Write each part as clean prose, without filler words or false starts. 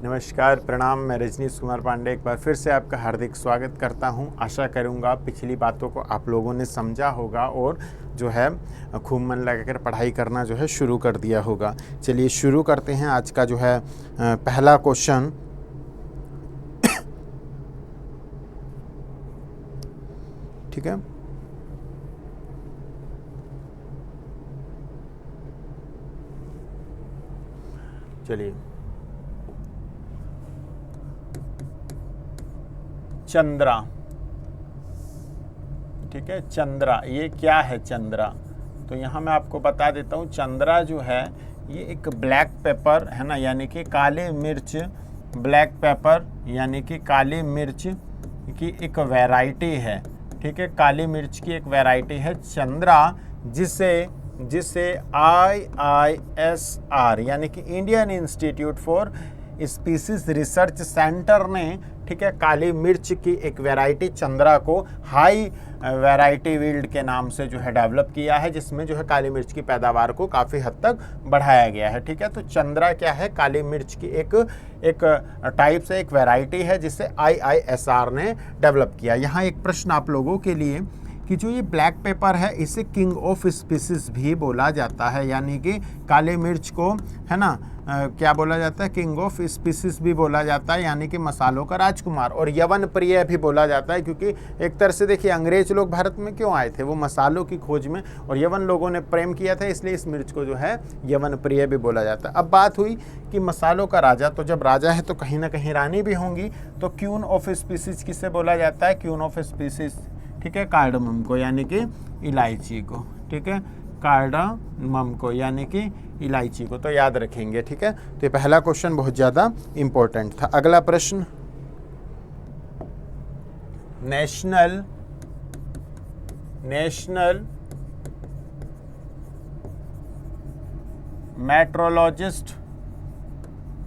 नमस्कार, प्रणाम। मैं रजनीश कुमार पांडे एक बार फिर से आपका हार्दिक स्वागत करता हूं। आशा करूंगा पिछली बातों को आप लोगों ने समझा होगा और जो है खूब मन लगाकर पढ़ाई करना जो है शुरू कर दिया होगा। चलिए शुरू करते हैं आज का जो है पहला क्वेश्चन। ठीक है, चलिए। चंद्रा, ठीक है। चंद्रा, ये क्या है चंद्रा? तो यहाँ मैं आपको बता देता हूँ। चंद्रा जो है ये एक ब्लैक पेपर है ना, यानी कि काले मिर्च। ब्लैक पेपर यानी कि काली मिर्च की एक वैरायटी है। ठीक है, काली मिर्च की एक वैरायटी है चंद्रा, जिसे IISR यानी कि Indian institute for species research centre ने, ठीक है, काली मिर्च की एक वैरायटी चंद्रा को हाई वैरायटी वील्ड के नाम से जो है डेवलप किया है, जिसमें जो है काली मिर्च की पैदावार को काफ़ी हद तक बढ़ाया गया है। ठीक है, तो चंद्रा क्या है? काली मिर्च की एक टाइप से एक वैरायटी है जिसे IISR ने डेवलप किया। यहाँ एक प्रश्न आप लोगों के लिए कि जो ये ब्लैक पेपर है इसे किंग ऑफ स्पीसीज भी बोला जाता है, यानी कि काले मिर्च को है ना क्या बोला जाता है? किंग ऑफ स्पीसीज भी बोला जाता है, यानी कि मसालों का राजकुमार। और यवन प्रिय भी बोला जाता है, क्योंकि एक तरह से देखिए अंग्रेज लोग भारत में क्यों आए थे? वो मसालों की खोज में, और यवन लोगों ने प्रेम किया था, इसलिए इस मिर्च को जो है यवन प्रिय भी बोला जाता है। अब बात हुई कि मसालों का राजा, तो जब राजा है तो कहीं ना कहीं रानी भी होंगी, तो क्यून ऑफ स्पीसीज किसे बोला जाता है? क्यून ऑफ स्पीसीज, ठीक है, कार्डमम को, यानी कि इलायची को। ठीक है, कार्डमम को यानी कि इलायची को, तो याद रखेंगे। ठीक है, तो ये पहला क्वेश्चन बहुत ज़्यादा इंपॉर्टेंट था। अगला प्रश्न, नेशनल मेट्रोलॉजिस्ट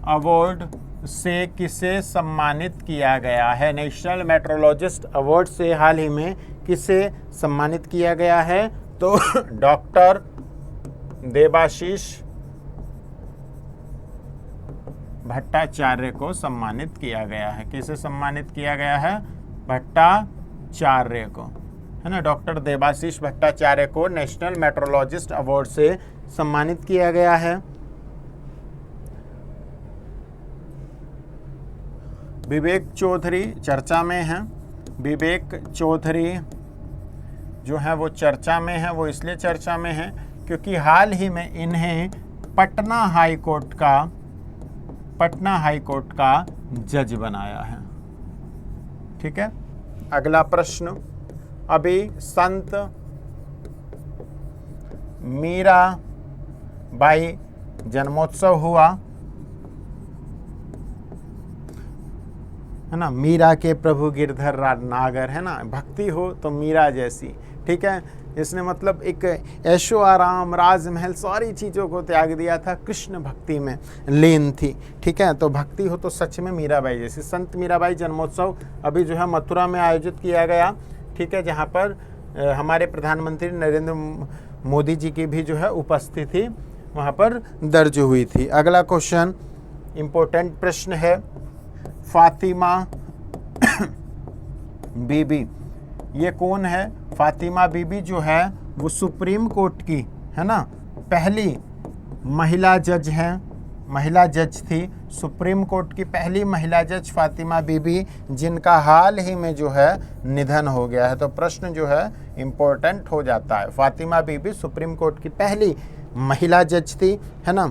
अवार्ड से किसे सम्मानित किया गया है? नेशनल मेट्रोलॉजिस्ट अवार्ड से हाल ही में किसे सम्मानित किया गया है? तो डॉक्टर देबाशीष भट्टाचार्य को सम्मानित किया गया है। किसे सम्मानित किया गया है? भट्टाचार्य को, है ना। डॉक्टर देबाशीष भट्टाचार्य को नेशनल मेट्रोलॉजिस्ट अवार्ड से सम्मानित किया गया है। विवेक चौधरी चर्चा में हैं। विवेक चौधरी जो है वो चर्चा में है। वो इसलिए चर्चा में है क्योंकि हाल ही में इन्हें पटना हाई कोर्ट का जज बनाया है। ठीक है, अगला प्रश्न, अभी संत मीराबाई जन्मोत्सव हुआ, है ना। मीरा के प्रभु गिरधर नागर, है ना। भक्ति हो तो मीरा जैसी। ठीक है, इसने मतलब एक ऐशो आराम, राजमहल, सारी चीज़ों को त्याग दिया था, कृष्ण भक्ति में लीन थी। ठीक है, तो भक्ति हो तो सच में मीराबाई जैसी। संत मीराबाई जन्मोत्सव अभी जो है मथुरा में आयोजित किया गया। ठीक है, जहाँ पर हमारे प्रधानमंत्री नरेंद्र मोदी जी की भी जो है उपस्थिति वहाँ पर दर्ज हुई थी। अगला क्वेश्चन इम्पोर्टेंट प्रश्न है, फातिमा बीबी, ये कौन है? फातिमा बीबी जो है वो सुप्रीम कोर्ट की, है ना, पहली महिला जज हैं। महिला जज थी, सुप्रीम कोर्ट की पहली महिला जज फातिमा बीबी, जिनका हाल ही में जो है निधन हो गया है। तो प्रश्न जो है इम्पोर्टेंट हो जाता है। फातिमा बीबी सुप्रीम कोर्ट की पहली महिला जज थी, है ना,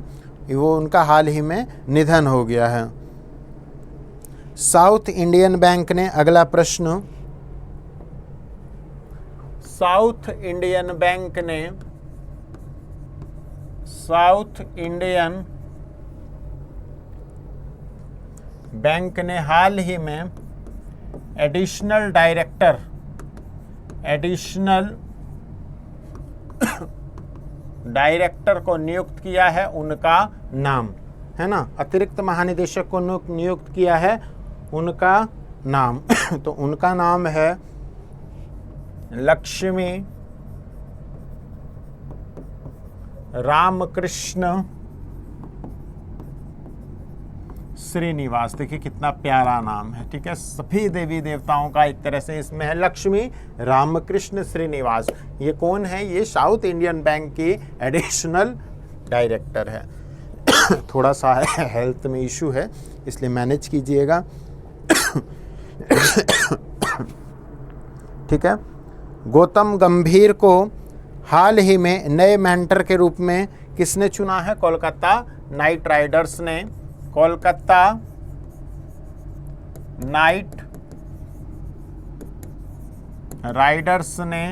वो उनका हाल ही में निधन हो गया है। साउथ इंडियन बैंक ने, अगला प्रश्न, साउथ इंडियन बैंक ने हाल ही में एडिशनल डायरेक्टर को नियुक्त किया है। उनका नाम, है ना, अतिरिक्त महानिदेशक को नियुक्त किया है, उनका नाम तो उनका नाम है लक्ष्मी रामकृष्ण श्रीनिवास। देखिए कितना प्यारा नाम है, ठीक है। सभी देवी देवताओं का एक तरह से इसमें है। लक्ष्मी रामकृष्ण श्रीनिवास, ये कौन है? ये साउथ इंडियन बैंक की एडिशनल डायरेक्टर है। थोड़ा सा हेल्थ में इशू है, इसलिए मैनेज कीजिएगा। ठीक है। गौतम गंभीर को हाल ही में नए मेंटर के रूप में किसने चुना है? कोलकाता नाइट राइडर्स ने। कोलकाता नाइट राइडर्स ने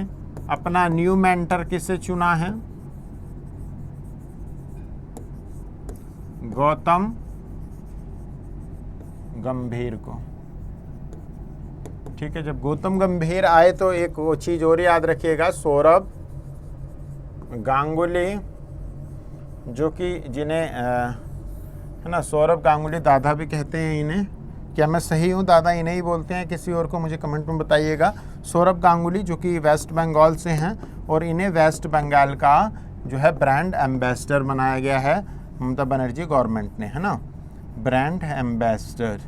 अपना न्यू मेंटर किसे चुना है? गौतम गंभीर को। ठीक है। जब गौतम गंभीर आए तो एक वो चीज और याद रखिएगा, सौरभ गांगुली, जो कि जिन्हें है ना, सौरभ गांगुली दादा भी कहते हैं इन्हें। क्या मैं सही हूँ? दादा इन्हें ही बोलते हैं, किसी और को मुझे कमेंट में बताइएगा। सौरभ गांगुली जो कि वेस्ट बंगाल से हैं, और इन्हें वेस्ट बंगाल का जो है ब्रांड एम्बेसडर बनाया गया है ममता बनर्जी गवर्नमेंट ने, है ना। ब्रांड एम्बेसडर,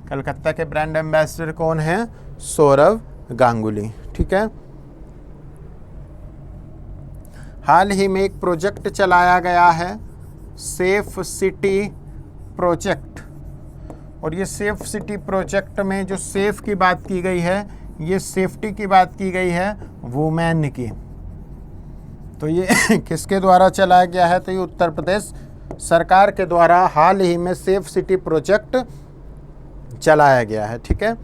कलकत्ता के ब्रांड एम्बेसडर कौन है? सौरभ गांगुली। ठीक है। हाल ही में एक प्रोजेक्ट चलाया गया है, सेफ सिटी प्रोजेक्ट, और ये सेफ सिटी प्रोजेक्ट में जो सेफ की बात की गई है, ये सेफ्टी की बात की गई है वुमेन की। तो ये किसके द्वारा चलाया गया है? तो ये उत्तर प्रदेश सरकार के द्वारा हाल ही में सेफ सिटी प्रोजेक्ट चलाया गया है। ठीक है।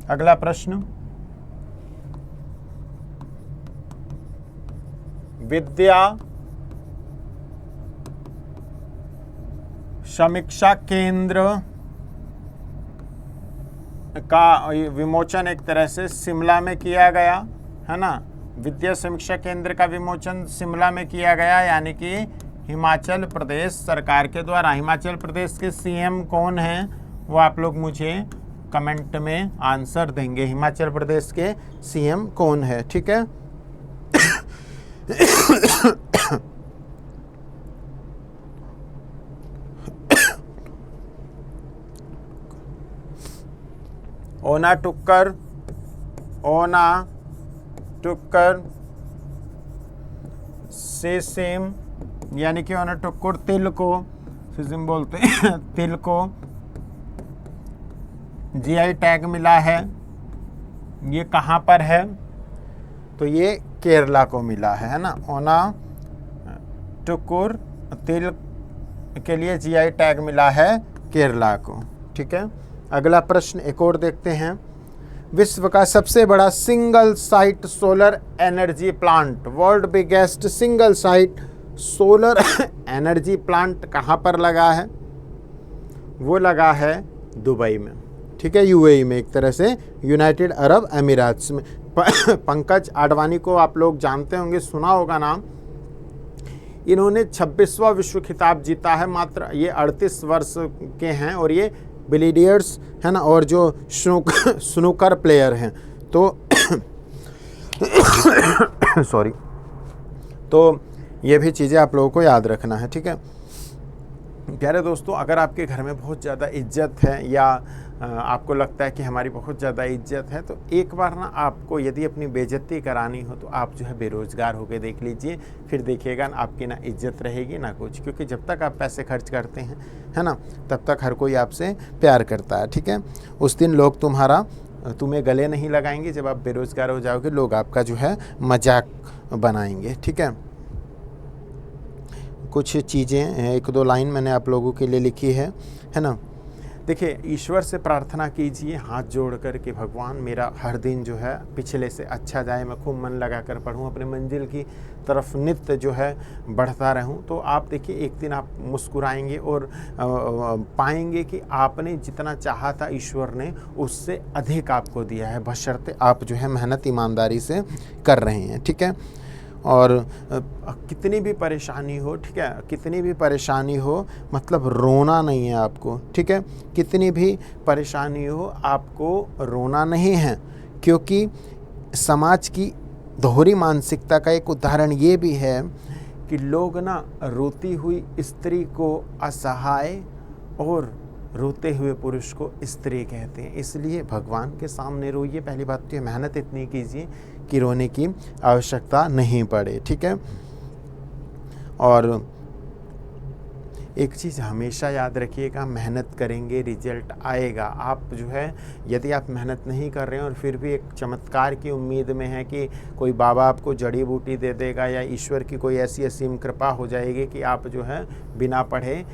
अगला प्रश्न, विद्या समीक्षा केंद्र का विमोचन एक तरह से शिमला में किया गया, है ना। विद्या समीक्षा केंद्र का विमोचन शिमला में किया गया, यानी कि हिमाचल प्रदेश सरकार के द्वारा। हिमाचल प्रदेश के सीएम कौन हैं, वो आप लोग मुझे कमेंट में आंसर देंगे। हिमाचल प्रदेश के सीएम कौन है? ठीक है। ओना टुक्कर, ओना टुक्कर सिसिम, यानी कि ओना टुक्कर तिल को सिसिम बोलते हैं, तिल को जीआई टैग मिला है। ये कहाँ पर है? तो ये केरला को मिला है ना। ओना टुक्कुर तिल के लिए जीआई टैग मिला है केरला को। ठीक है। अगला प्रश्न एक और देखते हैं। विश्व का सबसे बड़ा single site solar energy plant, world biggest single site solar energy plant कहाँ पर लगा है? वो लगा है दुबई में। ठीक है। यूएई में, एक तरह से यूनाइटेड अरब अमीरात्स में। पंकज आडवाणी को आप लोग जानते होंगे, सुना होगा नाम। इन्होंने 26वां विश्व खिताब जीता है। मात्र ये 38 वर्ष के हैं, और ये बिलियर्ड्स है ना, और जो स्नूकर प्लेयर हैं। तो सॉरी, तो ये भी चीज़ें आप लोगों को याद रखना है। ठीक है। प्यारे दोस्तों, अगर आपके घर में बहुत ज़्यादा इज्जत है, या आपको लगता है कि हमारी बहुत ज़्यादा इज्जत है, तो एक बार ना आपको यदि अपनी बेइज्जती करानी हो तो आप जो है बेरोज़गार होकर देख लीजिए। फिर देखिएगा ना, आपकी ना इज्जत रहेगी ना कुछ। क्योंकि जब तक आप पैसे खर्च करते हैं, है ना, तब तक हर कोई आपसे प्यार करता है। ठीक है। उस दिन लोग तुम्हें गले नहीं लगाएंगे। जब आप बेरोज़गार हो जाओगे, लोग आपका जो है मजाक बनाएंगे। ठीक है। कुछ चीज़ें, एक दो लाइन मैंने आप लोगों के लिए लिखी है ना। देखिए, ईश्वर से प्रार्थना कीजिए हाथ जोड़कर कि भगवान मेरा हर दिन जो है पिछले से अच्छा जाए, मैं खूब मन लगा कर पढूं, अपने मंजिल की तरफ नित्य जो है बढ़ता रहूं। तो आप देखिए, एक दिन आप मुस्कुराएंगे और पाएंगे कि आपने जितना चाहा था ईश्वर ने उससे अधिक आपको दिया है, बशर्ते आप जो है मेहनत ईमानदारी से कर रहे हैं। ठीक है। और कितनी भी परेशानी हो, ठीक है, कितनी भी परेशानी हो, मतलब रोना नहीं है आपको। ठीक है। कितनी भी परेशानी हो, आपको रोना नहीं है, क्योंकि समाज की दोहरी मानसिकता का एक उदाहरण ये भी है कि लोग ना रोती हुई स्त्री को असहाय और रोते हुए पुरुष को स्त्री कहते हैं। इसलिए भगवान के सामने रोइए। पहली बात तो ये, मेहनत इतनी कीजिए कि रोने की आवश्यकता नहीं पड़े, ठीक है। और एक चीज़ हमेशा याद रखिएगा, मेहनत करेंगे रिजल्ट आएगा। आप जो है, यदि आप मेहनत नहीं कर रहे हैं और फिर भी एक चमत्कार की उम्मीद में है कि कोई बाबा आपको जड़ी बूटी दे देगा या ईश्वर की कोई ऐसी असीम कृपा हो जाएगी कि आप जो है बिना पढ़े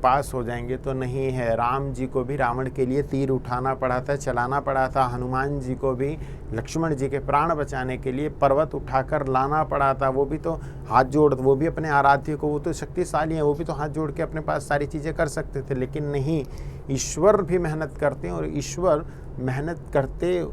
पास हो जाएंगे, तो नहीं है। राम जी को भी रावण के लिए तीर उठाना पड़ा था, चलाना पड़ा था। हनुमान जी को भी लक्ष्मण जी के प्राण बचाने के लिए पर्वत उठाकर लाना पड़ा था। वो भी तो हाथ जोड़, वो भी अपने आराध्य को, वो तो शक्तिशाली हैं, वो भी तो हाथ जोड़ के अपने पास सारी चीज़ें कर सकते थे, लेकिन नहीं, ईश्वर भी मेहनत करते हैं और ईश्वर मेहनत करते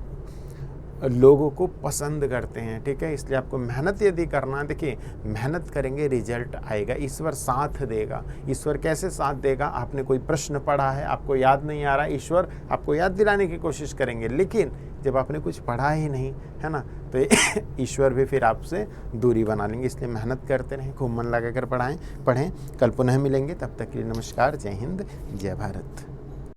लोगों को पसंद करते हैं, ठीक है। इसलिए आपको मेहनत यदि करना है, देखिए मेहनत करेंगे रिजल्ट आएगा, ईश्वर साथ देगा। ईश्वर कैसे साथ देगा? आपने कोई प्रश्न पढ़ा है, आपको याद नहीं आ रहा, ईश्वर आपको याद दिलाने की कोशिश करेंगे, लेकिन जब आपने कुछ पढ़ा ही नहीं है ना, तो ईश्वर भी फिर आपसे दूरी बना लेंगे। इसलिए मेहनत करते रहें, खूब मन लगाकर पढ़ें। कल पुनः मिलेंगे, तब तक के लिए नमस्कार, जय हिंद, जय भारत।